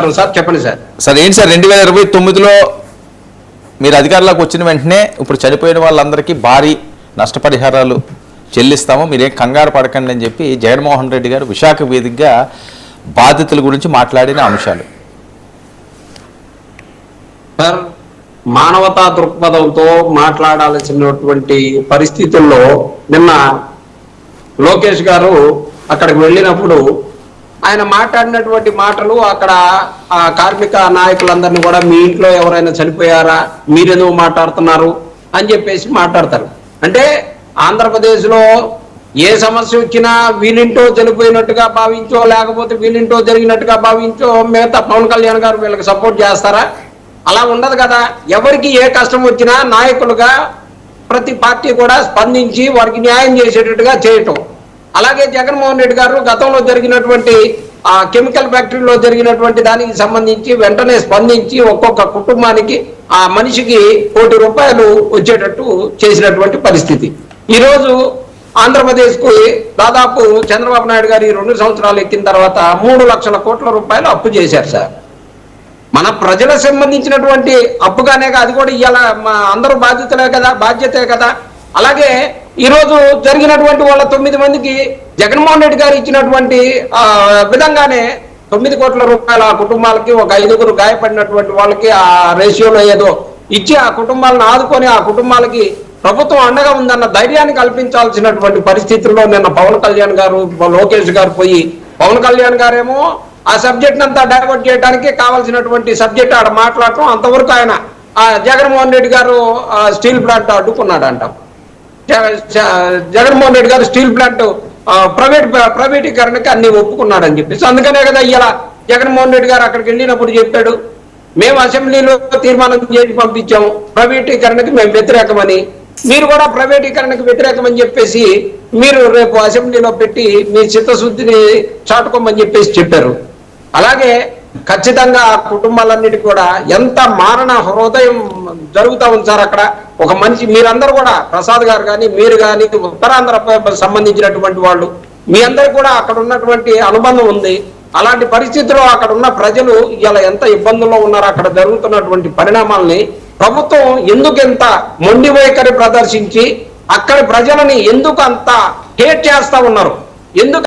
మాట్లాడతాను సార్. చెప్పండి sir. Sir ఏంటి సార్ 2029లో మీరు అధికారంలోకి వచ్చిన వెంటనే ఇప్పుడు చనిపోయిన వాళ్ళందరికీ భారీ నష్టపరిహారాలు చెల్లిస్తాము, మీరేం కంగారు పడకండి అని చెప్పి జగన్మోహన్ రెడ్డి గారు విశాఖ వేదికగా బాధితుల గురించి మాట్లాడిన అంశాలు. సార్, మానవతా దృక్పథంతో మాట్లాడాల్సినటువంటి పరిస్థితుల్లో నిన్న లోకేష్ గారు అక్కడికి వెళ్ళినప్పుడు ఆయన మాట్లాడినటువంటి మాటలు, అక్కడ ఆ కార్మిక నాయకులందరినీ కూడా మీ ఇంట్లో ఎవరైనా చనిపోయారా, మీరెందుకు మాట్లాడుతున్నారు అని చెప్పేసి మాట్లాడతారు. అంటే ఆంధ్రప్రదేశ్లో ఏ సమస్య వచ్చినా వీళ్ళింటో చనిపోయినట్టుగా భావించో, లేకపోతే వీళ్ళింటో జరిగినట్టుగా భావించో మిగతా పవన్ కళ్యాణ్ గారు వీళ్ళకి సపోర్ట్ చేస్తారా? అలా ఉండదు కదా. ఎవరికి ఏ కష్టం వచ్చినా నాయకులుగా ప్రతి పార్టీ కూడా స్పందించి వారికి న్యాయం చేసేటట్టుగా చేయటం. అలాగే జగన్మోహన్ రెడ్డి గారు గతంలో జరిగినటువంటి ఆ కెమికల్ ఫ్యాక్టరీలో జరిగినటువంటి దానికి సంబంధించి వెంటనే స్పందించి ఒక్కొక్క కుటుంబానికి ఆ మనిషికి ₹1 కోటి వచ్చేటట్టు చేసినటువంటి పరిస్థితి. ఈరోజు ఆంధ్రప్రదేశ్కు దాదాపు చంద్రబాబు నాయుడు గారు ఈ 2 సంవత్సరాలు ఎక్కిన తర్వాత 3 లక్షల కోట్ల అప్పు చేశారు సార్. మన ప్రజలకు సంబంధించినటువంటి అప్పుగానే, అది కూడా ఇవాళ అందరూ బాధ్యతే కదా. అలాగే ఈరోజు జరిగినటువంటి వాళ్ళ 9 మందికి జగన్మోహన్ రెడ్డి గారు ఇచ్చినటువంటి విధంగానే ₹9 కోట్ల ఆ కుటుంబాలకి, ఒక 5గురు గాయపడినటువంటి వాళ్ళకి ఆ రేషియోలో ఏదో ఇచ్చి ఆ కుటుంబాలను ఆదుకొని ఆ కుటుంబాలకి ప్రభుత్వం అండగా ఉందన్న ధైర్యాన్ని కల్పించాల్సినటువంటి పరిస్థితుల్లో నిన్న పవన్ కళ్యాణ్ గారు, లోకేష్ గారు పోయి, పవన్ కళ్యాణ్ గారేమో ఆ సబ్జెక్ట్ అంతా డైవర్ట్ చేయడానికి కావాల్సినటువంటి సబ్జెక్ట్ ఆడ మాట్లాడటం, అంతవరకు ఆయన జగన్మోహన్ రెడ్డి గారు స్టీల్ ప్లాంట్ అడ్డుకున్నాడంట. జగన్మోహన్ రెడ్డి గారు స్టీల్ ప్లాంట్ ప్రైవేటీకరణకి అన్ని ఒప్పుకున్నాడని చెప్పేసి, అందుకనే కదా ఇలా జగన్మోహన్ రెడ్డి గారు అక్కడికి వెళ్ళినప్పుడు చెప్పాడు, మేము అసెంబ్లీలో తీర్మానం చేసి పంపించాము ప్రైవేటీకరణకి మేము వ్యతిరేకమని, మీరు కూడా ప్రైవేటీకరణకు వ్యతిరేకమని చెప్పేసి మీరు రేపు అసెంబ్లీలో పెట్టి మీ చిత్తశుద్ధిని చాటుకోమని చెప్పేసి చెప్పారు. అలాగే ఖచ్చితంగా ఆ కుటుంబాలన్నిటికీ కూడా ఎంత మారణ హృదయం జరుగుతూ ఉంది సార్. అక్కడ ఒక మనిషి, మీరందరూ కూడా, ప్రసాద్ గారు కానీ మీరు కానీ, ఉత్తరాంధ్ర సంబంధించినటువంటి వాళ్ళు, మీ అందరూ కూడా అక్కడ ఉన్నటువంటి అనుబంధం ఉంది. అలాంటి పరిస్థితుల్లో అక్కడ ఉన్న ప్రజలు ఇలా ఎంత ఇబ్బందుల్లో ఉన్నారో, అక్కడ జరుగుతున్నటువంటి పరిణామాలని ప్రభుత్వం ఎందుకు ఎంత మొండి వైఖరి ప్రదర్శించి అక్కడ ప్రజలని ఎందుకు అంత హేట్ చేస్తా ఉన్నారు, ఎందుకు